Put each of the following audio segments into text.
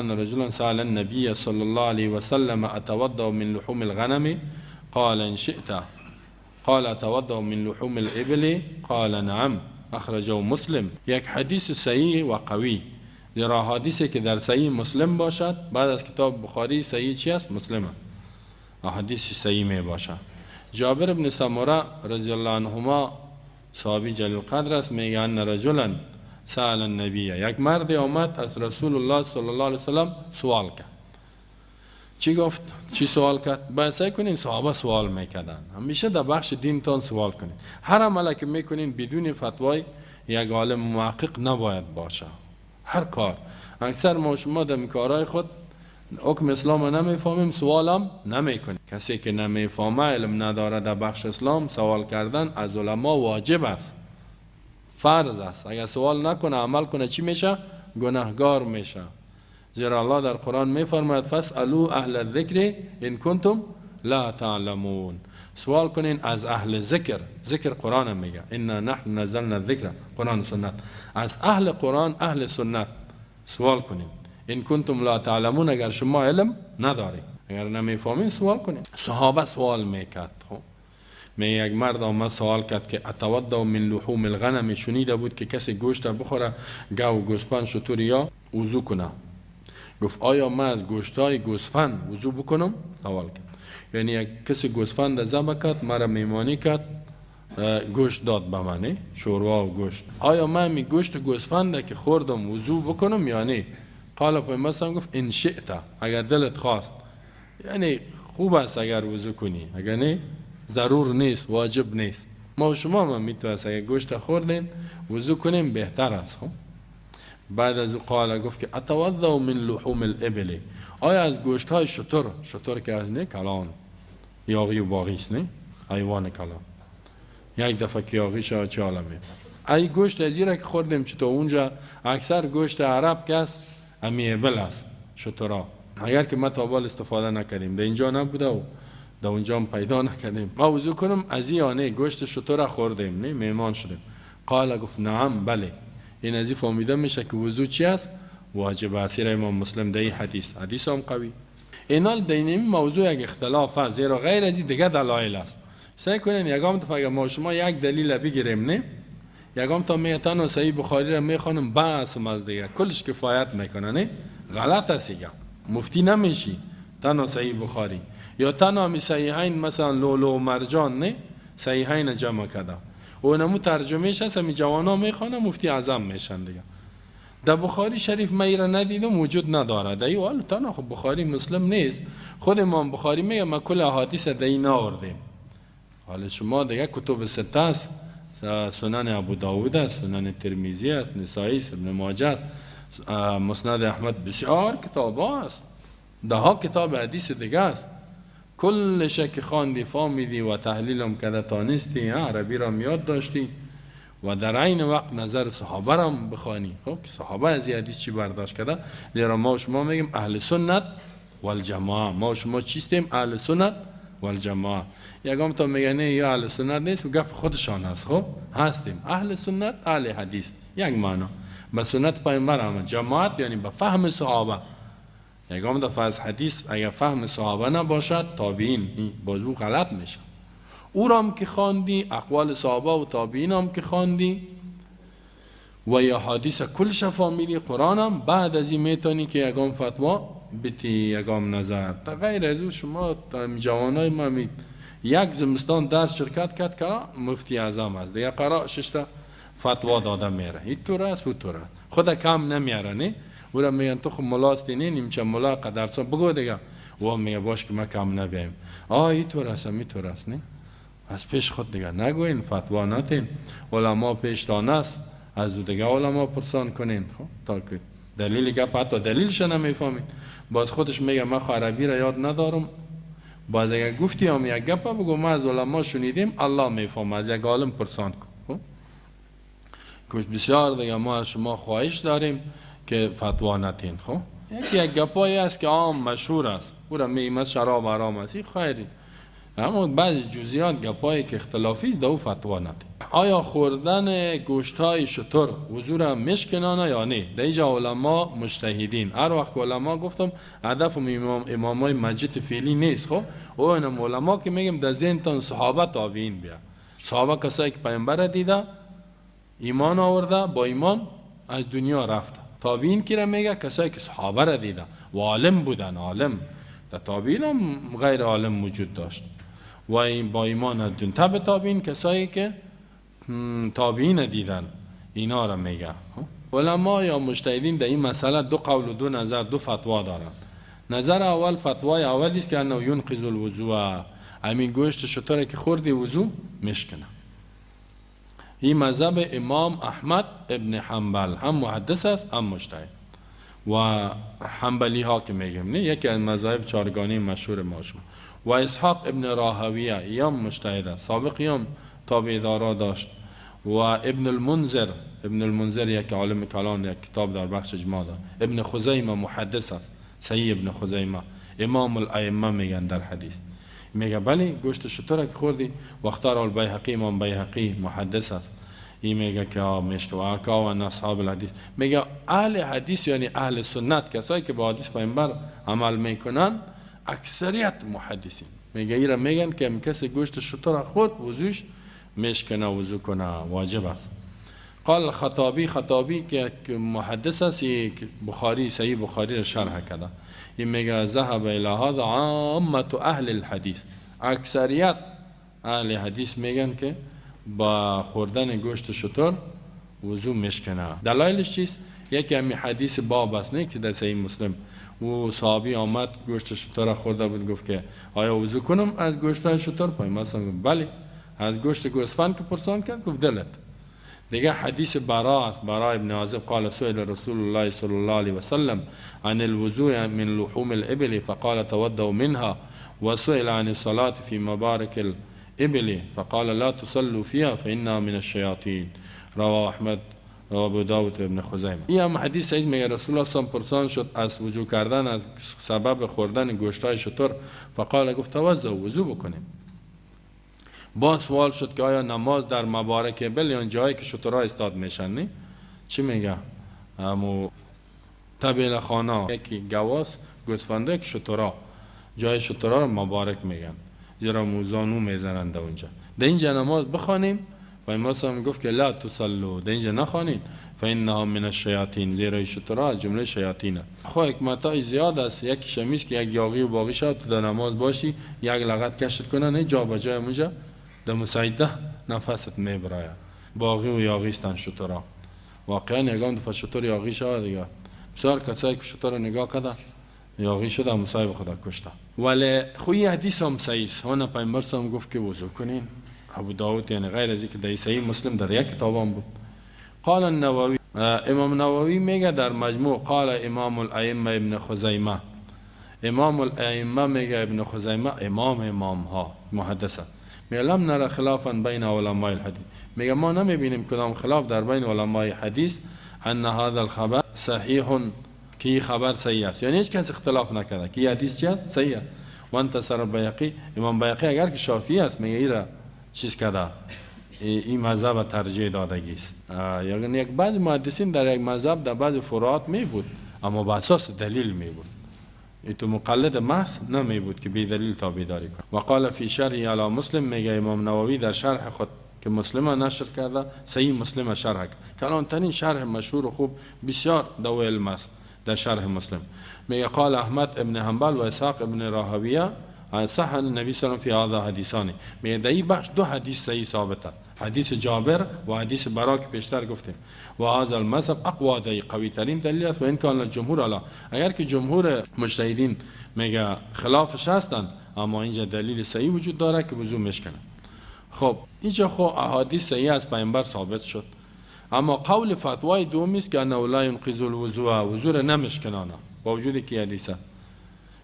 أن رجلا سأل النبي صلى الله عليه وسلم أتوضأ من لحوم الغنم؟ قال إن شئت. قال أتوضأ من لحوم الإبل؟ قال نعم. أخرجه مسلم. یک حدیث صحیح و قوی، زیرا حدیثی که در صحیح مسلم باشد بعد از کتاب بخاری صحیح چی است؟ مسلم. حدیث صحیح می باشد. جابر بن سمره رضی الله عنهما صحابی جلیل قدر است، میگه ان رجلا سأل النبی، یک مرد آمد از رسول الله صلی الله علیه وسلم سوال کرد. چی گفت؟ چی سوال کرد؟ باید سعی کنین صحابه سوال میکردن. همیشه در بخش دینتان سوال کنین. هر عملی که میکنین بدون فتوای یک عالم محقق نباید باشه. هر کار. اکثر ما شما در کارهای خود حکم اسلام نمیفهمیم، سوالم نمیکنیم. کسی که نمیفهمه، علم نداره در بخش اسلام، سوال کردن از علما واجب است، فرض است. اگر سوال نکنه عمل کنه چی میشه؟ گناهگار میشه. زیرا الله در قرآن میفرماید فاسألوا اهل الذکر ان کنتم لا تعلمون. سوال کنین از اهل ذکر. ذکر قرآن میگه انا نحن نزلنا الذکر، قرآن سنت. از اهل قرآن، اهل سنت سوال کنین. ان کنتم لا تعلمون، اگر شما علم ندارید، اگر نمیفهمین سوال کنین. صحابه سوال میکرد. یک مرد آمد سوال کرد که اتوضا من لحوم الغنم، شنیده بود که کسی گوشت بخوره، گاو، گوسفند، شتر یا وضو کنه. گفت آیا من از گوشتای گوسفند وضو بکنم؟ سوال کرد. یعنی یک کسی گوسفند ذبح کرد، مرا میمانی کرد، گوشت داد به من، شوروا و گوشت. آیا من می گوشت گوسفند که خوردم وضو بکنم یا نه؟ قال پیامبر گفت ان شئت، اگر دلت خواست. یعنی خوب است اگر وضو کنی، اگر نه ضرور نیست، واجب نیست. ما و شما هم میتونیم اگر گوشت خوردین وضو کنیم بهتر است. بعد از او قال، گفت که اتوضا من لحوم الابل، آیا از گوشت های شتر که از نه کلان یاغی و باغیش، نه حیوان کلان، یک دفعه که یاغیش ها چه عالمه. ای گوشت ازیره که خوردیم چطور اونجا اکثر گوشت عرب که است امی ابل است، شترها. اگر که ما تابال استفاده نکردیم، در اینجا نبوده و در اونجا هم پیدا نکردیم، ما وضو کنم از این آنه گوشت شتر خوردیم، نه میمان شدیم. قال، گفت نعم بله. این ازی فهمیده میشه که وضو چی است؟ واجب است. امام مسلم در این حدیث هم قوی. اینال در این موضوع یک اختلاف است، زیرا غیر از این دیگه دلایل است. سعی کنین یگام تا اگر ما شما یک دلیل بگیریم، نه یگام تا میتونن صحیح بخاری را میخوانم بس از دیگه کلش کفایت میکنه، نه غلط است. دیگه مفتی نمیشی تنها صحیح بخاری، یا تنها می صحیحین مثلا لولو و مرجان، نه صحیحین جمع کرده و نمو ترجمهش هست، همی جوانا میخوانه مفتی اعظم میشن دیگه. در بخاری شریف من ایره ندیدم، وجود نداره. در این حال تنها خب بخاری مسلم نیست، خود امام بخاری میگه ما کل احادیث در این آوردیم. حالا شما دیگه کتب سته است، سنن ابو داود است، سنن ترمذی است، نسائی است، ابن ماجه، مسند احمد، بسیار کتاب است، ده ها کتاب حدیث دیگه است. کل شک خواندی، فهمیدی و تحلیلم کده تانستی، عربی را یاد داشتی و در عین وقت نظر صحابه را بخوانی. خب صحابه از این حدیث چی برداشت کرده؟ زیرا ما و شما میگیم اهل سنت والجماعه. ما و شما چیستیم؟ اهل سنت والجماعه. یگام تا میگن یا اهل سنت نیست و گپ خودشان است. خب هستیم اهل سنت، اهل حدیث، یک معنا. به سنت پیامبر آمد. جماعت یعنی به فهم صحابه. یگام دفعه از حدیث اگر فهم صحابه نباشد، تابعین بازو غلط میشه. او را هم که خواندی، اقوال صحابه و تابعین هم که خواندی و یا حدیث کل فهمیدی، قرآن هم بعد از این میتونی که یگام فتوا بیتی، یگام نظر. تا غیر از او شما جوانای ما یک زمستان درس شرکت کرد که مفتی اعظم است، دیگه قرار ششتا فتوا داده میره، این طور است و طور است، خود کم نمیاره. نه او را میگن تو خب ملاستی، نه نیمچه ملا قدرسا بگو دیگه، و میگه باش که ما کم نبیم. این طور است، می طور است. نه از پیش خود دیگه نگوین، فتوا ندین، علما پیشتان است، از او دیگه علما پرسان کنین. خب تا که دلیل گپ حتی دلیلش نمیفهمید، باز خودش میگه من عربی را یاد ندارم. باز اگر گفتی هم یک گپ بگو ما از علما شنیدیم، الله میفهمه، از یک عالم پرسان کن. کش بسیار دیگه ما از شما خواهش داریم که فتوا ندین. خب یک گپایی است که عام مشهور است، او را میگه شراب حرام است، این خیری اما بعض جزئیات گپایی که اختلافی دو فتوا نده. آیا خوردن گوشت های شتر وضو را میشکنانه یا نه؟ در اینجا علما مجتهدین، هر وقت علما گفتم هدف امامای مسجد فعلی نیست. خب او اینم علما که میگم در ذهنتان صحابه تابعین بیا، صحابه کسایی که پیامبر دیده ایمان آورده با ایمان از دنیا رفته. تابعین کی را میگه؟ کسایی که صحابه را دیده و عالم بودن. عالم در تابعین هم غیر عالم وجود داشت و این با ایمان از دنیا. تبع تابعین کسایی که تابعین دیدن، اینا را میگه. علما یا مجتهدین در این مسئله دو قول و دو نظر، دو فتوا دارند. نظر اول، فتوای اولی است که انه ينقض الوضوء، همین گوشت شتر که خوردی وضو میشکنه. این مذهب امام احمد ابن حنبل، هم محدث است هم مجتهد. و حنبلی ها که میگم نه، یکی از مذاهب چارگانی مشهور ما شما. و اسحاق ابن راهویه یا مجتهد است، سابقی هم تابعدارا داشت. و ابن المنذر یک عالم کلان، یک کتاب در بخش اجماع دارد. ابن خزیمه محدث است، صحیح ابن خزیمه امام الائمه میگن در حدیث. میگه بله گوشت شتر که خوردی. و اختار البیهقی، امام بیهقی محدث است، این میگه که میشکه و اکا و اصحاب الحدیث. میگه اهل حدیث یعنی اهل سنت، کسایی که با حدیث پیامبر عمل میکنن، اکثریت محدثین. میگه ایرا میگن که کسی گوشت شتر خورد وضوش میشکنه، وضو کنه، واجب است. قال خطابی که محدث است، بخاری صحیح بخاری را شرح کرده. این میگه ذهب الی هذا عامه اهل الحدیث، اکثریت اهل حدیث میگن که با خوردن گوشت شتر وضو میشکنه. دلایلش چیست؟ یکی همین حدیث باب است نه که در صحیح مسلم و صحابی آمد گوشت شتر خورده بود، گفت که آیا وضو کنم از گوشت شتر؟ پیامبر گفت بله. از گوشت گوسفند که پرسان کرد گفت دلت. دیگه حدیث براء ابن عازب قال سئل رسول الله صلی الله علیه و سلم عن الوضوء من لحوم الابل فقال تودوا منها وسئل عن الصلاة في مبارك الابل فقال لا تصلوا فيها فانها من الشياطين. رواه احمد و ابو داود ابن خزیمه. این هم حدیث صحیح میگه رسول الله صلی الله علیه و پرسان شد از وضو کردن از سبب خوردن گوشتای شتر، فقال گفت توضؤ، وضو بکنیم. با سوال شد که آیا نماز در مبارک ابل یا جایی که شترها استاد میشن نه؟ چی میگه؟ همو طبیل خانه یکی گواس گوسفنده که شترها جای شترها رو مبارک میگن، زیرا موزانو میزنند اونجا. در اینجا نماز بخوانیم و امام هم گفت که لا تصلوا، در اینجا نخوانین، فانها من الشیاطین، زیرا شترها از جمله شیاطینه. خب حکمتای زیاد است. یک شمیش که یک یاغی و باقی شد تو در نماز باشی، یک لغت کشت کنه نه جا بجای اونجا در مسایده نفست میبراید. باقی و یاغی استن شترها. واقعا یگان دفعه شتر یاغی شد دیگه. بسیار کسایی که شتر نگاه کرده یاغی شده مصاحب خدا کشته. ولی خوی حدیث هم صحیح است. هون پیامبر هم گفت که وضو کنین. ابو داود یعنی غیر از اینکه در صحیح مسلم در یک کتاب هم بود. قال النووی، امام نووی میگه در مجموع، قال امام الائمه ابن خزیمه، امام الائمه میگه ابن خزیمه امام ها محدثه، میگه لم نرى خلافا بین علماء الحدیث، میگه ما نمیبینیم کدام خلاف در بین علماء حدیث ان هذا الخبر صحیح، کی خبر صحیح است، یعنی هیچ کس اختلاف نکرده کی حدیث چیه صحیح است. و انتصر بیهقی، امام بیهقی اگر که شافعی است میگه ایرا چیز کرده، این مذهب ترجیح دادگی است. یعنی یک بعض محدثین در یک مذهب در بعض فروعات می بود اما با اساس دلیل می بود، تو مقلد محض نمی بود که بی دلیل تابعداری کنه. و قال فی شرح علی مسلم، میگه امام نووی در شرح خود که مسلم نشر کرده، صحیح مسلم شرح کرد، کلانترین شرح مشهور و خوب بسیار دو علم است در شرح مسلم. میگه قال احمد ابن حنبل و اسحاق ابن راهویه عن صح النبی صلی الله علیه و آله حدیثانی، میگه در این بخش دو حدیث صحیح ثابت است، حدیث جابر و حدیث برا که پیشتر گفتیم. و هذا المذهب اقوا، در قوی ترین دلیل است. و این کان الجمهور علی، اگر که جمهور مجتهدین میگه خلافش هستند، اما اینجا دلیل صحیح وجود داره که وضو میشکنه. خب اینجا خو احادیث صحیح از پیامبر ثابت شد، اما قول فتوای دومی است که انه لا ينقض الوضوء، وضو را نمیشکنانه با وجود که حدیثه.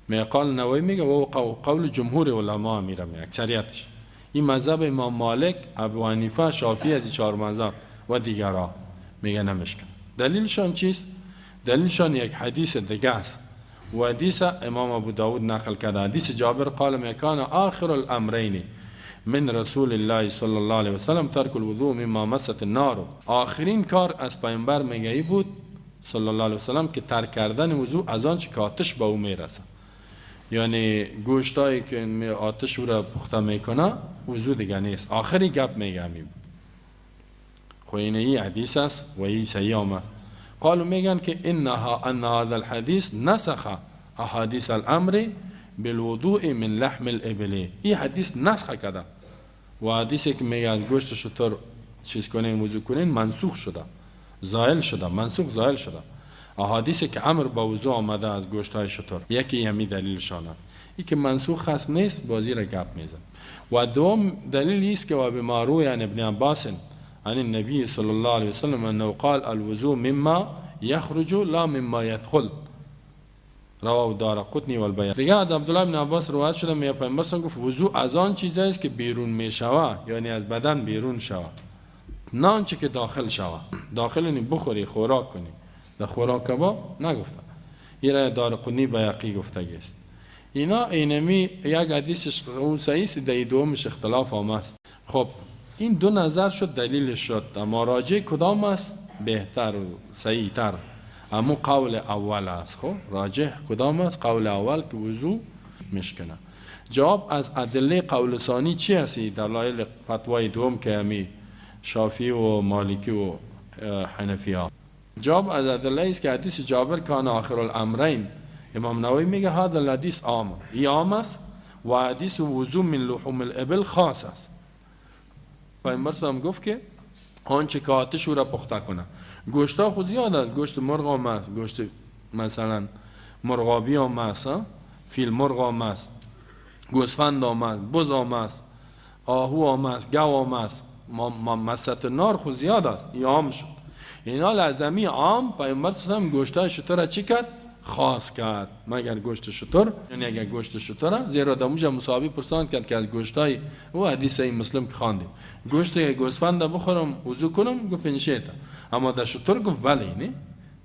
می قال نووی میگه و قول جمهور علما میره، اکثریتش. این مذهب امام مالک، ابو حنیفه، شافعی از چهار مذهب و دیگرها میگه نمیشکن. دلیلشان چیست؟ دلیلشان یک حدیث دیگه است. و حدیث امام ابو داود نقل کرده، حدیث جابر قال ما كان آخر الامرین من رسول الله صلی الله علیه وسلم ترک الوضوء مما مست النار. آخرین کار از پیامبر میگه بود صلی الله علیه وسلم که ترک کردن وضوء از آنچه که آتش به او میرسه، یعنی گوشتایی که آتش او را پخته میکنه وضوء دیگه نیست. آخری گپ میگه می بود. خو این حدیث است و این صحیح آمد. قالوا میگن که ان هذا الحديث نسخ احاديث الامر بالوضوء من لحم الابل. این حدیث نسخ کرده و حدیثی که میگه از گوشت شتر چیز کنین وضو کنین منسوخ شده، زائل شده، منسوخ زائل شده. احادیثی که امر با وضو آمده از گوشت های شتر یکی همین دلیلشانه. این که منسوخ هست نیست بازی را گپ میزن. و دوم دلیل است که و بما روی عن ابن عباس عن النبي صلى الله عليه وسلم انه قال الوضوء مما يخرج لا مما يدخل، رواه الدارقطنی و البیهقی. دیگه از عبدالله بن عباس روایت شده میگه پیامبر گفت وضو از آن چیزی است که بیرون میشوه، یعنی از بدن بیرون شوه، نه آنچه که داخل شوه. داخل یعنی بخوری خوراک کنی، در خوراک کباب نگفته. این را دارقطنی بیهقی گفته است. اینا اینمی یک حدیثش اون صحیح است، در دومش اختلاف آمد. خب این دو نظر شد دلیلش شد، اما راجع کدام است بهتر و صحیح تر؟ اما قول اول است. خب راجع کدام است؟ قول اول که وضو مشکنه. جواب از ادله قول ثانی چی هستی؟ دلایل فتوای دوم که همی شافعی و مالکی و حنفی ها. جواب از ادله است که حدیث جابر کان آخر الامرین. امام نووی میگه هذا الحدیث عام، این عام است و حدیث وضو من لحوم الابل خاص است. پیامبر هم گفت که آنچه که آتش او را پخته کنه. گوشت ها خود زیاد است، گوشت مرغ هم است، گوشت مثلا مرغابی هم است، فیل مرغ هم است، گوسفند هم است، بز هم است، آهو هم است، گاو هم است. مست نار خود زیاد است، این عام شد. اینا لازمی عام پیامبر هم گوشت های شتر را چی کرد؟ خاص کرد مگر گوشت شتر، یعنی اگر گوشت شتر، زیرا دموجا مصابی پرسان کرد که از گوشتای او حدیث این مسلم که خواندیم گوشت گوسفند بخورم وضو کنم، گفت انشیتا، اما در شتر گفت بله. نه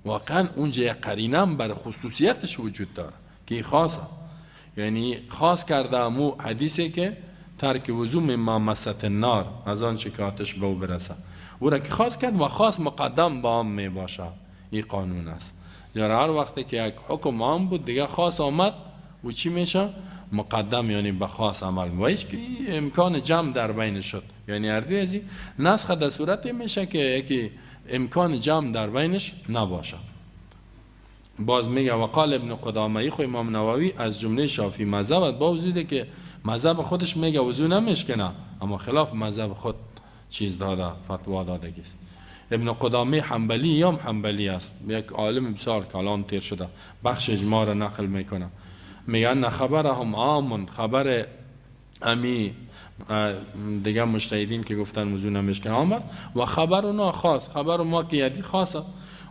واقعا اونجا یک قرینه بر خصوصیتش وجود داره که خاصه، یعنی خاص کرده امو حدیثی که ترک وضو مما مست النار، از آن چه که آتش به او برسه، او را که خاص کرد و خاص مقدم با هم می باشه. این قانون است. یا هر وقتی که یک حکم عام بود دیگه خاص آمد و چی میشه؟ مقدم، یعنی به خاص عمل میشه که امکان جمع در بین شد. یعنی اردی ازی نسخ در صورتی میشه که یکی امکان جمع در بینش نباشه. باز میگه وقال ابن قدامه، خو امام نووی از جمله شافعی مذهب با وجودی که مذهب خودش میگه وضو نمیشکنه، اما خلاف مذهب خود چیز داده، فتوا داده است. ابن قدامه حنبلی یا حنبلی است، یک عالم بسیار کلام تیر شده، بخش اجماع را نقل میکنه. میگن خبرهم عام، خبر امی دیگه مجتهدین که گفتن وضو نمیشکنه آمد، و خبرنا خاص، خبر ما که یدی خاصه،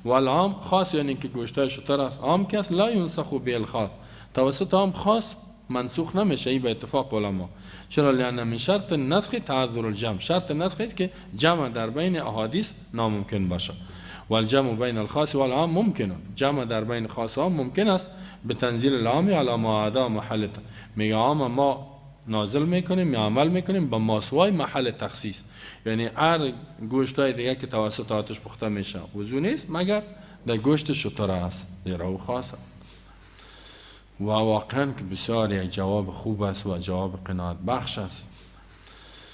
و العام خاص یعنی که گوشتای شتر است، عام که است لا ینسخ به الخاص، توسط عام خاص منسوخ نمیشه. این به اتفاق علما. چرا؟ لأن من شرط نسخ تعذر الجمع، شرط نسخ است که جمع در بین احادیث ناممکن باشه. و الجمع بین الخاص و العام ممکن، جمع در بین خاص و عام ممکن است به تنزیل العام علی ما عدا محل. میگه عام ما نازل میکنیم یا عمل میکنیم با ماسوای محل تخصیص، یعنی هر گوشتای دیگه که توسط آتش پخته میشه وضو نیست مگر در گوشت شتر است، زیرا او خاص است. و واقعا که بسیار یک جواب خوب است و جواب قناعت بخش است.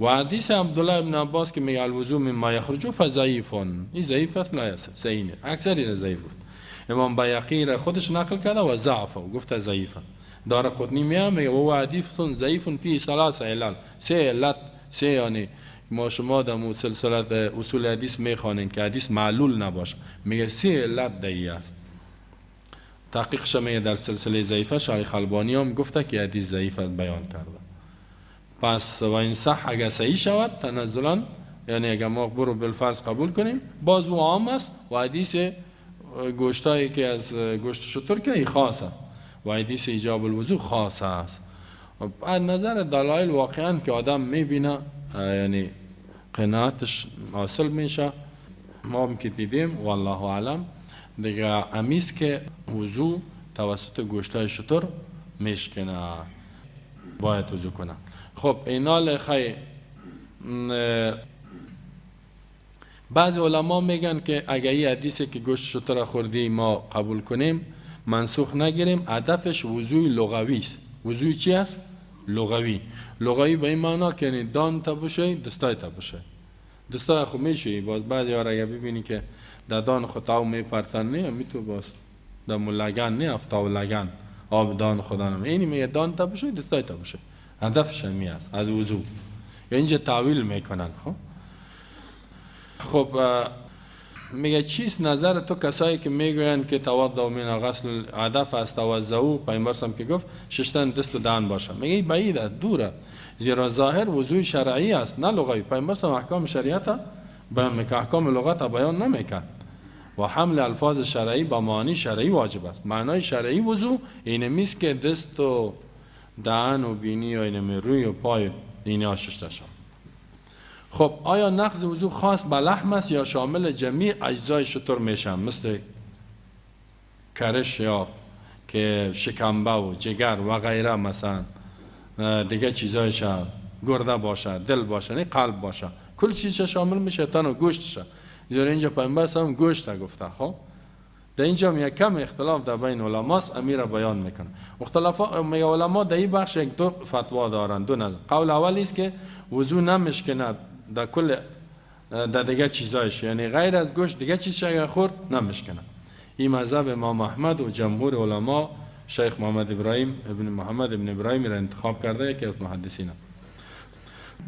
و حدیث عبدالله ابن عباس که میگه الوضو مما یخرج فضعیفون، این ضعیف است، لا صحیح نیست، اکثری را ضعیف بود. امام بیهقی را خودش نقل کرده و ضعف و گفته ضعیفه. دارقطنی میگه و حدیث ضعیف فی ثلاث علل، سه علت، سه یعنی ما شما در سلسله اصول حدیث میخوانین که حدیث معلول نباشه، میگه سه علت دایی است. تحقیق شمیه در سلسله ضعیفه شیخ البانی هم گفته که حدیث ضعیف بیان کرده. پس و این صح اگر صحیح شود تنزلا، یعنی اگر ما برو بالفرض قبول کنیم باز او عام است و حدیث گوشتایی که از گوشت شتر که خاصه و حدیث ایجاب الوضو خاص است. از نظر دلایل واقعا که آدم میبینه یعنی قناعتش حاصل میشه. ما هم که دیدیم والله اعلم دیگه امیست که وضو توسط گوشتای شتر میشکنه، باید وضو کنه. خب اینال خی بعض علما میگن که اگه این حدیثی که گوشت شتر خوردی ما قبول کنیم منسوخ نگیریم، هدفش وضوی لغوی است. وضوی چی است؟ لغوی. لغوی به این معنا که یعنی دان تا باشه، دستای تا باشه. دستای خو میشه، باز بعضی ها اگه ببینی که دادان خطاو میپرتن نه میتو باز دمو لگن نه افتاو لگن آب دان خدا نم اینی میگه دان تا باشه، دستای تا باشه. هدفش می است از وضو. اینجا تعویل میکنن. خب میگه چیست نظر تو کسایی که میگوین که توضؤ من غسل هدف از توضؤ پیامبرم که گفت شستن دست و دهن باشه؟ میگه بعید است، دوره، زیرا ظاهر وضوء شرعی است نه لغوی. پیامبرم احکام شریعت بیان میکنه، احکام لغت بیان نمیکنه و حمل الفاظ شرعی با معانی شرعی واجب است. معنای شرعی وضوء این نیست که دست و دهن و بینی و این روی و پای اینا شسته شود. خب آیا نقض وضو خاص به لحم است یا شامل جمیع اجزای شتر میشن، مثل کرش یا که شکمبه و جگر و غیره، مثلا دیگه چیزایش گرده باشه، دل باشه، نه قلب باشه، کل چیزش شامل میشه، تن و گوشتش. زیرا اینجا پیامبر هم گوشت گفته. خب در اینجا یک کم اختلاف در بین علماست، امیر بیان میکنه. اختلافات میگه علما در این بخش یک دو فتوا دارن، دو نظر. قول اول است که وضو نمیشکنه در کل در دیگه چیزایش، یعنی غیر از گوشت دیگه چیزش اگر خورد نمیشکنه. این مذهب امام احمد و جمهور علما شیخ محمد ابراهیم ابن محمد ابن ابراهیم را انتخاب کرده که از محدثین.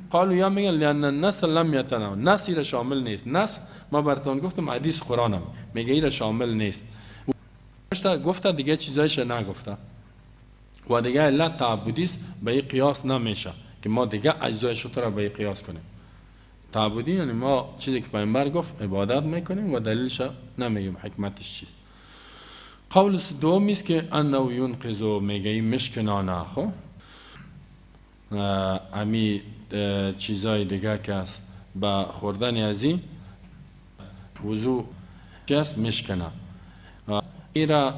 قالوا یا میگن لان النص لم يتناول، نص را شامل نیست. نص ما براتون گفتم حدیث قرآنم میگه این را شامل نیست. گفته دیگه چیزایش نگفته و دیگه علت تعبدی است، به این قیاس نمیشه که ما دیگه اجزای شتر را به این قیاس کنیم. تعبدی یعنی ما چیزی که پیامبر گفت عبادت میکنیم و دلیلش نمیگیم حکمتش چیست. قول دوم است که انه ينقض، میگه مشکنانه. خب امی چیزای دیگه که است با خوردن ازی وضو جس مشکنه. ایرا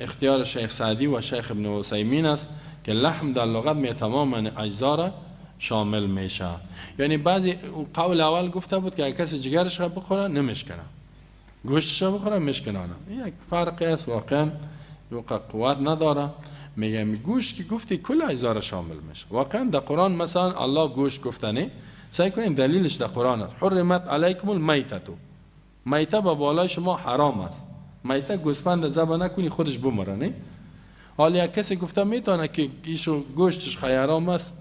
اختیار شیخ سعدی و شیخ ابن عثیمین است که لحم در لغت می تماما اجزا را شامل میشه. یعنی بعضی قول اول گفته بود که کسی جگرش را بخوره نمیشکنه، گوشتش را بخوره میشکنه. یک فرقی است واقعا، قوت نداره. میگه گوشت که گفتی کل اجزا را شامل میشه. واقعا در قرآن مثلا الله گوشت گفتنه، سعی کنین دلیلش در قرآن است. حرمت علیکم المیتة، میته با بالای شما حرام است. میته گوسفند ذبح نکنی خودش بمره. نه حالا کسی گفته میتونه که ایشو گوشتش خیلی حرام است،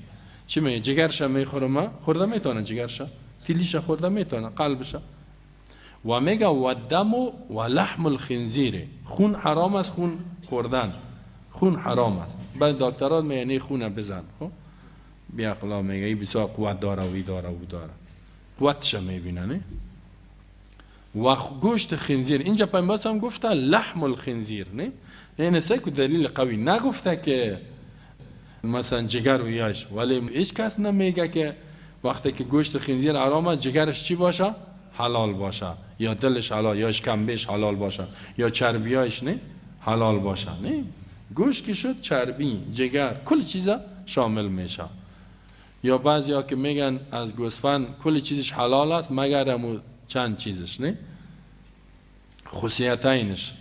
چی میگه جگرش میخوره؟ ما خورده میتونه، جگرش تیلیش خورده میتونه، قلبش. و میگه و دم و لحم الخنزیر، خون حرام است، خون خوردن خون حرام است. بعد دکترات میگه خون بزن. خب بیا اقلا میگه این بسیار قوت داره و داره و داره، قوتش میبینه. نه و گوشت خنزیر، اینجا پیامبر هم گفته لحم الخنزیر. نه این سه که دلیل قوی نگفته که مثلا جگر و یاش، ولی هیچ کس نمیگه که وقتی که گوشت خنزیر حرامه جگرش چی باشه؟ حلال باشه، یا دلش حلال، یا اشکمبهش حلال باشه، یا چربیایش نه حلال باشه. نه گوشت که شد چربی، جگر، کل چیزا شامل میشه. یا بعضیا که میگن از گوسفند کل چیزش حلال است مگر همون چند چیزش. نه خصوصیتینش،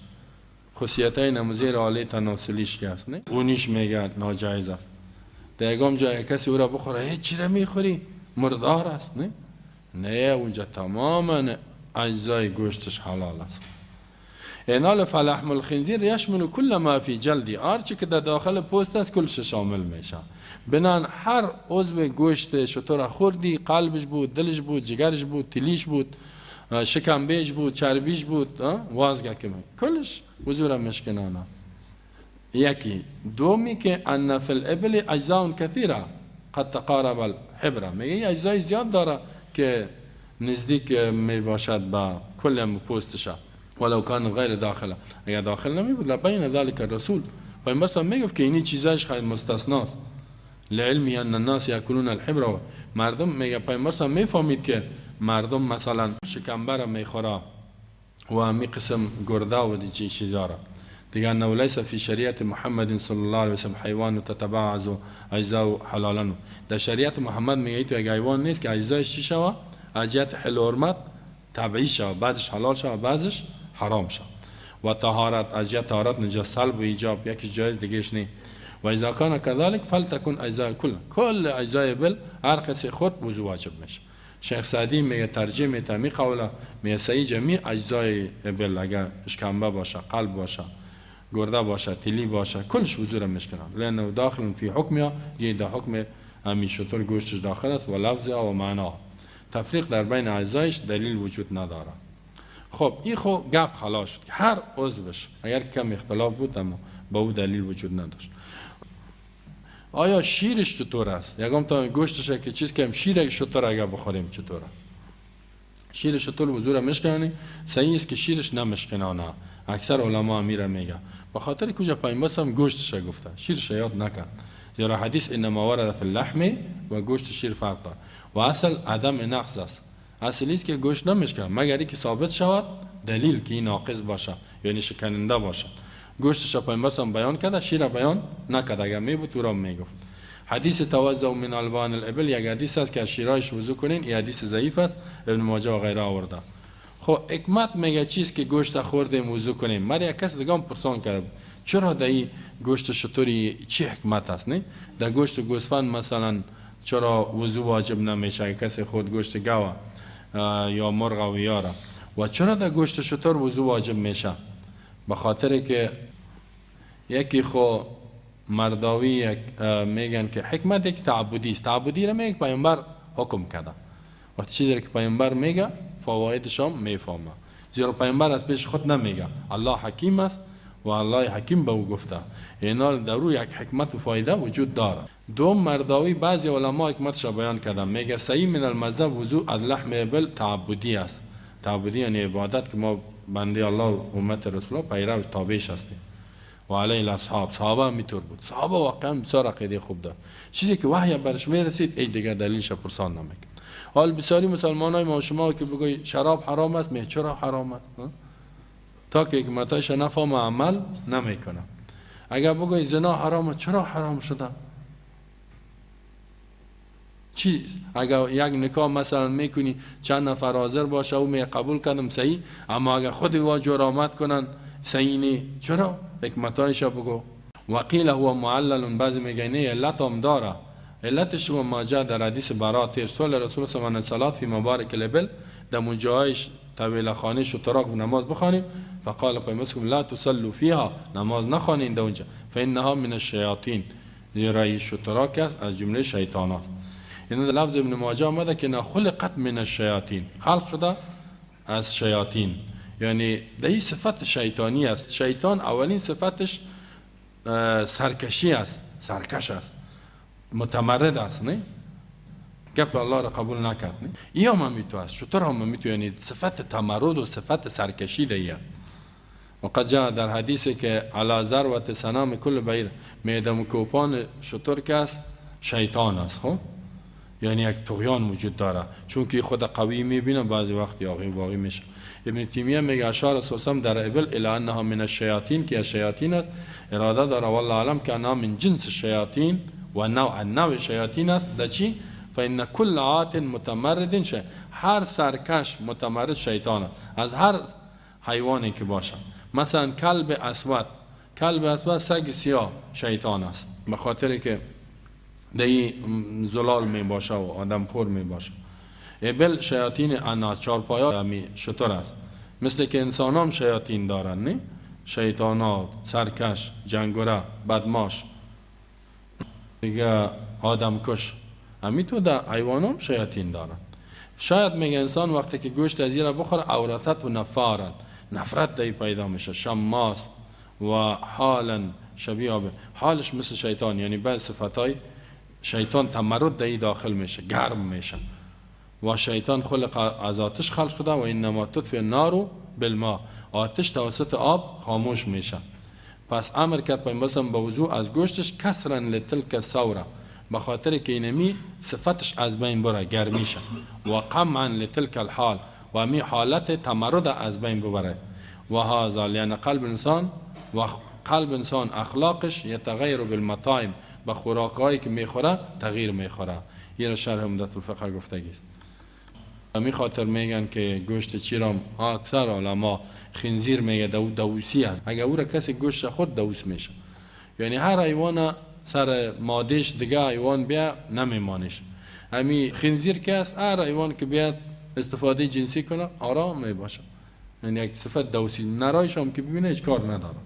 خصوصیتین هم زیر حاله تناسلیش که است، نه اونیش میگن ناجایز است. دیگم جای کسی او را بخوره هیچ چی را میخوری مردار است. نه اونجا تماما اجزای گوشتش حلال است. اینال فلحم الخنزیر یشمل کل ما فی جلدی، هرچی که در داخل پوست است کلش شامل میشه. بنان هر عضو گوشت شتر خوردی، قلبش بود، دلش بود، جگرش بود، تلیش بود، شکمبهش بود، چربیش بود، وازگه که کلش وضو را مشکنانه. یکی دومی که ان فی الابل اجزاء کثیره قد تقارب الحبره، میگه اجزای زیاد داره که نزدیک می باشد با کل پوستش، ولو کان غیر داخله، اگر داخل نمی بود لبین ذلك الرسول. پیامبر مثلا میگفت که اینی چیزاش خیلی مستثناست، لعلمی ان الناس یاکلون الحبره. مردم میگه پیامبر مثلا میفهمید که مردم مثلا شکمبر میخوره و می قسم گرده و دی چیزا را دیگه انه لیس فی شریعت محمد صلی الله علیه و سلم حیوان تتبعض اجزاء حلالا. در شریعت محمد میگه تو یک حیوان نیست که اجزایش چی شوه؟ از جهت حل و حرمت طبیعی شوه، بعدش حلال شوه، بعدش حرام شوه. و طهارت، از جهت طهارت نجات سلب و ایجاب، یکی جای دیگهش نه. و اذا کان كذلك فلتكن اجزاء کل اجزای بل هر قسم خود وضو واجب میشه. شیخ سعدی میگه ترجمه تمی قوله میگه صحیح جمعی اجزای بل، اگر اشکمبه باشه، قلب باشه، گرده باشه، تیلی باشه، کلش وضو را میشکنه، لانه داخل فی حکمها، یه در حکم همین شطور گوشتش داخل است و لفظها و معنا. تفریق در بین اجزایش دلیل وجود نداره. خب این خو گپ خلاص شد که هر عضوش اگر کم اختلاف بود اما با او دلیل وجود نداشت. آیا شیرش چطور است؟ یکم تا گوشتش که چیز که شیر شطور اگر بخوریم چطوره؟ شیر شطور وضو را میشکنه؟ صحیح است که شیرش نمیشکنه. نه، اکثر علما امیر میگه به خاطر کجا پیامبر هم گوشتش گفته، شیرش یاد نکرد. یا حدیث انما ورد فی اللحم و گوشت شیر فرق داره و اصل عدم نقض است. اصلی است که گوشت نمیشکنه مگر اینکه ثابت شود دلیل که این ناقض باشه، یعنی شکننده باشه. گوشتش پیامبر هم بیان کرده، شیر بیان نکرد. اگر میبود تو را میگفت. حدیث توضؤ من البان الابل یک حدیث است که از شیرایش وضو کنین، این حدیث ضعیف است، ابن ماجه و غیره آورده. خب حکمت میگه چیز که گوشت خوردیم وضو کنیم. من یک کس دیگه پرسان کرد چرا در این گوشت شطوری چی حکمت است؟ نه در گوشت گوسفند مثلا چرا وضو واجب نمیشه کسی خود گوشت گاو یا مرغ و یاره، و چرا در گوشت شطور وضو واجب میشه؟ به خاطر که یکی خو مرداوی میگن که حکمت یک تعبدی است. تعبدی را میگه پیامبر حکم کرده، وقتی چیزی که پیامبر میگه فوایدش هم میفهمه، زیرا پیامبر از پیش خود نمیگه. الله حکیم است و الله حکیم به او گفته، اینا در روی یک حکمت و فایده وجود داره. دوم مرداوی بعضی علما حکمتش بیان کردن، میگه صحیح من المذهب وضو از لحم ابل تعبدی است. تعبدی یعنی عبادت که ما بنده الله و امت رسول الله پیرو تابعش هستیم. و علی الاصحاب، صحابه هم اینطور بود. صحابه واقعا بسیار عقیده خوب داشت، چیزی که وحی برش میرسید این دیگه دلیلش پرسان نمیکرد. حال بسیاری مسلمانای ما شما که بگوی شراب حرام است، می چرا حرام است؟ تا که حکمتش نفهم عمل نمیکنه. اگر بگوی زنا حرام است، چرا حرام شده؟ چی؟ اگر یک نکاح مثلا میکنی چند نفر حاضر باشه او می قبول کردم صحیح، اما اگر خود وا جرامت کنن صحیح نی، چرا؟ حکمتایش بگو. وقیل هو معلل، بعضی میگن علت هم داره. علتش و ما جاء در حدیث برات رسول رسول صلی الله علیه و صلات فی مبارک الابل، در مجایش طویل خانه شتراک و نماز بخوانیم. فقال پیامبر لا تصلوا فيها، نماز نخوانید اونجا، فانها من الشیاطین، زیرا شتراک است از جمله شیطانات. این لفظ ابن ماجه آمده که خلقت من الشیاطین، خلق شده از شیاطین، یعنی در این صفت شیطانی است. شیطان اولین صفتش سرکشی است، سرکش است، متمرد است. نه گپ الله را قبول نکرد. نه این هم میتو است، شطور هم میتو، یعنی صفت تمرد و صفت سرکشی دیگه. وقد جاء در حدیثی که علی ذروة سنام کل بعیر، میدم کوپان شطور که است شیطان است. خب یعنی یک طغیان وجود داره، چون که خود قوی میبینه بعضی وقت واقعی میشه. ابن تیمیه میگه اشار اساسا در ابل الی انها من الشیاطین، که شیاطین اراده داره والله علم که انها من جنس الشیاطین و نوع شیاطین است. در چی؟ فان کل عات متمرد شه، هر سرکش متمرد شیطان است، از هر حیوانی که باشه. مثلا کلب اسود سگ سیاه شیطان است، به خاطر که دی زلال می باشه و آدم خور می باشه. ابل شیاطین اناس، چارپایا می شطور است، مثل که انسان هم شیاطین دارن. نه شیطانات، سرکش، جنگوره، بدماش، دیگه آدم کش، همی تو در حیوان هم شیاطین دارن. شاید میگه انسان وقتی که گوشت از این را بخوره عورتت و نفارن، نفرت دی پیدا میشه، شماس و حالا شبیه به حالش مثل شیطان، یعنی بعض صفتای شیطان تمرد دی داخل میشه، گرم میشه. و شیطان خلق از آتش خلق شده و انما تطفئ النار بالماء، آتش توسط آب خاموش میشه. پس امر کرد پیامبر به وضو از گوشتش کسرا لتلک الثوره، به خاطر که اینمی صفتش از بین بره، گرمیشه. و قمعا لتلک الحال، و می حالت تمرد از بین ببره. و هذا لان قلب انسان و قلب انسان اخلاقش یتغیر بالمطاعم، به خوراکایی که میخوره تغییر میخوره. این شرح عمدة الفقه گفتگی است. همین خاطر میگن که گوشت چیرام اکثر علما خنزیر میگه دوسی است، اگر او را کسی گوشت خود دوس میشه، یعنی هر حیوان سر مادهش دیگه حیوان بیا نمیمانش. همین خنزیر که است هر حیوان که بیاد استفاده جنسی کنه آرام میباشه، یعنی یک صفت دوسی. نرایش هم که ببینه هیچ کار نداره.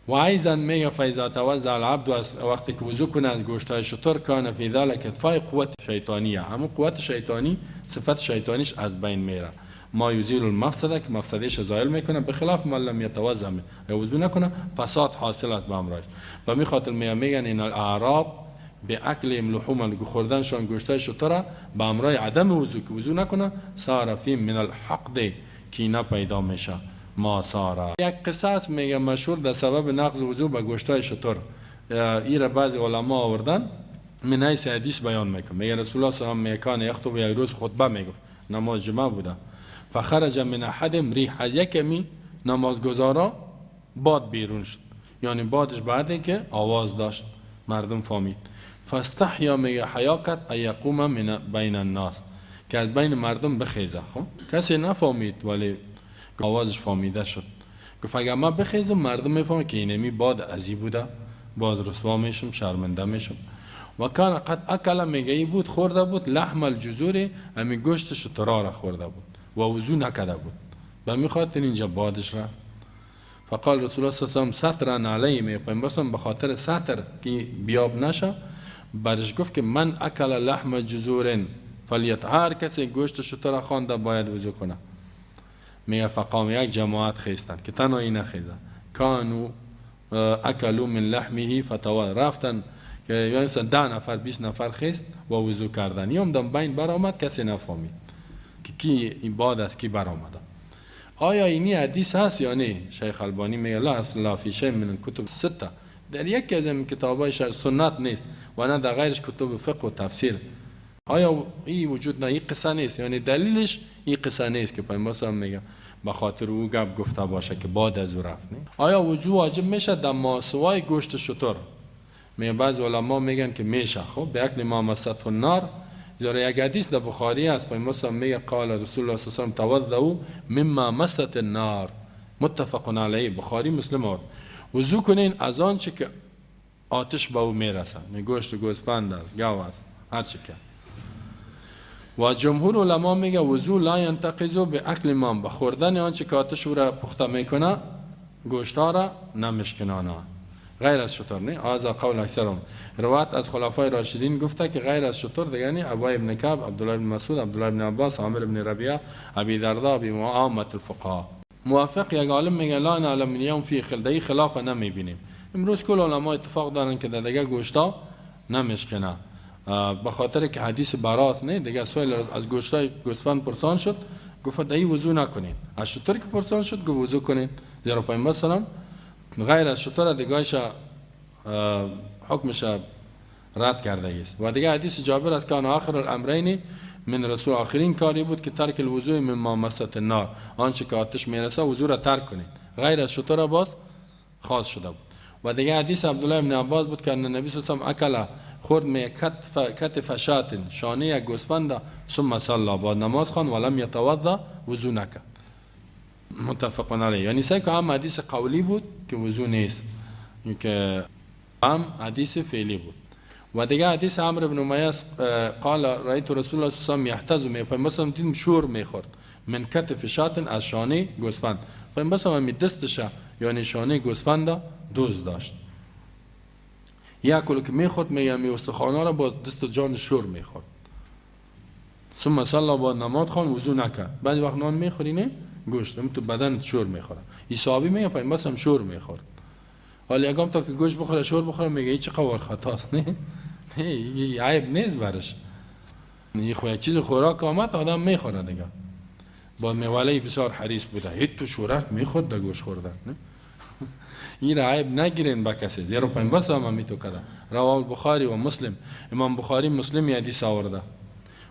و ایضا میگه فاذا توضع العبد، وقتی که وضو کنه از گوشتای شتر کان فی ذلک اطفاء قوت شیطانیه، همون قوت شیطانی صفت شیطانیش از بین میره. ما یزیل المفسده، که مفسدش زائل میکنه، به خلاف ما لم یتوضا، وضو نکنه فساد حاصل است به امرش. و می خاطر میگن این الاعراب به اکل لحوم، خوردنشان گوشتای شتر به امرای عدم وضو، که وضو نکنه صار فی من الحقد، کینه پیدا میشه. ما صار یک قصه است میگه مشهور در سبب نقض وضو به گوشتای شتر، این را بعضی علما آوردن من حیث حدیث بیان میکنه. میگه رسول الله صلی الله علیه و آله یخطب، یک روز خطبه میگفت، نماز جمعه بوده، فخرج من احدهم ریح، از یکمی نمازگزارا باد بیرون شد، یعنی بادش بعدی که آواز داشت مردم فهمید. فاستحیا، میگه حیا کرد، ایقوم من بین الناس، که از بین مردم بخیزه. خب کسی نفهمید ولی آوازش فهمیده شد. گفت اگر ما بخیزم مردم میفهمن که اینمی باد ازی بوده، باز رسوا میشم، شرمنده میشم. و کان قد اکل، میگه ای بود خورده بود لحم الجزور، امی گوشت شترا را خورده بود و وضو نکرده بود، به می خاطر اینجا بادش را. فقال رسول الله صلی الله علیه و آله سترا علیه، میگه به خاطر ستر که بیاب نشه برش گفت که من اکل لحم جزور فلیت، هر کسی گوشت شترا خوانده باید وضو کنه. میگه فقام، یک جماعت خیستند که تنهایی نخیزه، کانو اکلوا من لحمه فتوضا، رفتن که یعنی 10 نفر 20 نفر خیست و وضو کردن. یوم دم بین برآمد، کسی نفهمید که کی این باد است کی برآمده. آیا اینی حدیث هست یا نه؟ شیخ البانی میگه لا اصل فی شیء من الکتب السته، در یک از این کتابای سنت نیست و نه در غیرش کتب فقه و تفسیر. آیا این وجود نه، این قصه نیست، یعنی دلیلش این قصه نیست که پیامبر میگه به خاطر او گپ گفته باشه که باد از او رفت. آیا وضو واجب میشه در ماسوای گوشت شتر؟ میگه بعض علما میگن که میشه. خب به اکل ما مسته النار، زیرا یک حدیث در بخاری است پیامبر میگه قال رسول الله صلی الله علیه و آله توضؤوا مما مست النار، متفق علیه، بخاری مسلم آورد. وضو کنین از آن چه که آتش به او میرسه، گوشت گوسفند است، گاو است، هر چی که. و جمهور علما میگه وضو لا ینتقض به اکل ما، به خوردن آنچه که آتش او را پخته میکنه گوشتها را نمیشکنانه، غیر از شتر. نه هذا قول اکثرهم. روایت از خلفای راشدین گفته که غیر از شتر، یعنی ابو ابن کعب، عبدالله بن مسعود، عبدالله بن عباس، عامر بن ربیعه، ابی درداء، ابی عامه الفقهاء. موافق یک عالم میگه لا نعلم اليوم فی خلدی، خلاف نمیبینیم. امروز کل علما اتفاق دارن که دیگه گوشتا نمیشکنه، به خاطر که حدیث برات نه دیگه. سوال از گوشتای گوسفند پرسان شد، گفت دایی وضو نکنین. از شتر که پرسان شد گفت وضو کنین، زیرا پیامبر سلام غیر از شتر دیگه‌اش حکمش رد کرده است. و دیگه حدیث جابر است که آخر الامرین من رسول، آخرین کاری بود که ترک الوضوء مما مست النار، آنچه که آتش میرسه وضو را ترک کنین، غیر از شتر باز خاص شده بود. و دیگه حدیث عبدالله بن عباس بود که نبی صلی الله علیه و آله اکل، خورد می کتف شات، شانه یک گوسفند، ثم صلی، بعد نماز خوان، ولم یتوضا، وضو نکرد، متفق علیه. یعنی سه که هم حدیث قولی بود که وضو نیست، که هم حدیث فعلی بود. و دیگه حدیث عمرو بن امیه قال رأیت رسول الله صلی الله علیه و آله یحتض، می پیامبر دیدم شور میخورد، من کتف شات، از شانه گوسفند. پیامبر می دستش یعنی شانه گوسفند دوز داشت، یا کلو که میخورد می استخوان‌ها را با دست جان شور میخورد. ثم صلی، با نماز خوان، وضو نکرد. بعضی وقت نان میخوری نه گوشت تو بدن شور میخوره. این صحابی میگه پیامبر شور میخورد، حالا یکم تا که گوشت بخوره شور بخوره میگه این چه قوار خطاست. نه این عیب نیست برش، این خو یک چیز خوراک آمد آدم میخوره دیگه. با میواله بسیار حریص بوده، هیچ تو شورت میخورد در گوشت خوردن. نه این را عیب نگیرین با کسی، زیرا پیامبر هم میتو کده. رواه البخاری و مسلم، امام بخاری مسلم این حدیث آورده.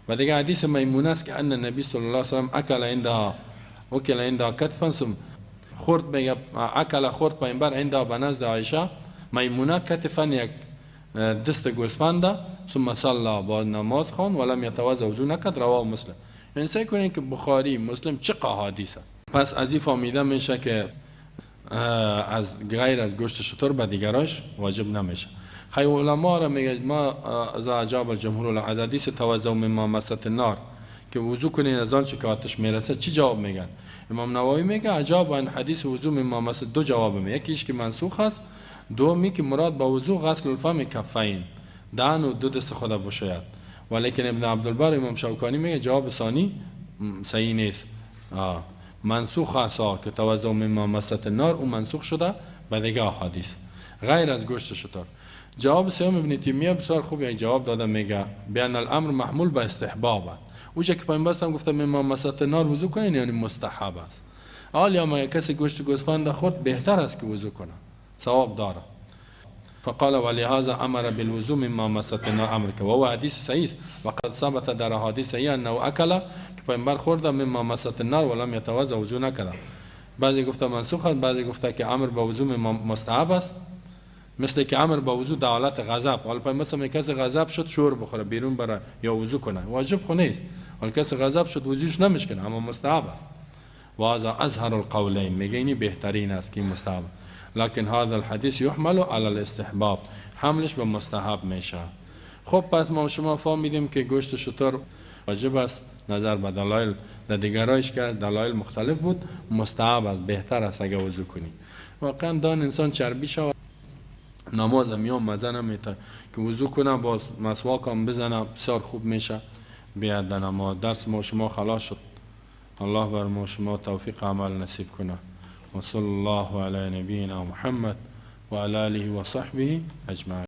و دیگه حدیث میمونه است که ان نبی صلی الله علیه و سلم اکل عندها کتفا، خورد میگه اکل خورد پیامبر عند به نزد عایشه میمونه کتفن یک دست گوسفند ثم صلى با نماز خوان ولم يتوضا وضو نکرد. رواه مسلم. این سعی کنین که بخاری مسلم چه احادیثه. پس از این فهمیده میشه که از غیر از گوشت شتر به دیگراش واجب نمیشه. خیلی علما را میگه ما از اجاب الجمهور الحدیث توضا مما مست النار که وضو کنین از آنچه که آتش میرسه، چی جواب میگن؟ امام نووی میگه عجاب این حدیث وضو مما مست دو جواب میگه، یکیش که منسوخ است، دومی که مراد با وضو غسل الفم کفین، دهن و دو دست خدا بشوید. ولیکن ابن عبدالبر امام شوکانی میگه جواب ثانی صحیح نیست. منسوخ است که توضا مما مست النار اون منسوخ شده به دیگه احادیث غیر از گوشت شتر. جواب سوم ابن تیمیه بسیار خوب یک جواب داده، میگه بیان الامر محمول به استحباب است. اوجا که پیامبر هم گفته مما مست النار وضو کنین یعنی مستحب است. حالا ما کسی گوشت گوسفند خورد بهتر است که وضو کنه، ثواب داره. فقال ولهذا امر بالوضوء مما مست النار امر که و حدیث صحیح است و قد ثبت در احادیث صحیح انه اکل که پیامبر خورد مما مست النار ولم يتوضا وضو نکرد. بعضی گفته منسوخ است، بعضی گفته که امر به وضو مما مستحب است، مثل که امر به وضو در حالت غضب. حالا پیامبر کسی غضب شد شور بخوره بیرون بره یا وضو کنه، واجب خو نیست. حالا کسی غضب شد وضوش نمیشکنه اما مستحب. و هذا اظهر القولین، میگه اینی بهترین است که مستحب، لكن هذا الحديث يحمل على الاستحباب، حملش به مستحب میشه. خب پس ما شما فهمیدیم که گوشت شتر واجب است، نظر به دلایل در دیگرایش که دلایل مختلف بود، مستحب است، بهتر است اگه وضو کنی. واقعا دان انسان چربی شود، نماز میام مزه نمیته که وضو کنه باز مسواک هم بزنه بسیار خوب میشه. بیاد در نماز. درس ما شما خلاص شد. الله بر ما شما توفیق عمل نصیب کنه. وصلى الله على نبينا محمد وعلى آله وصحبه أجمعين.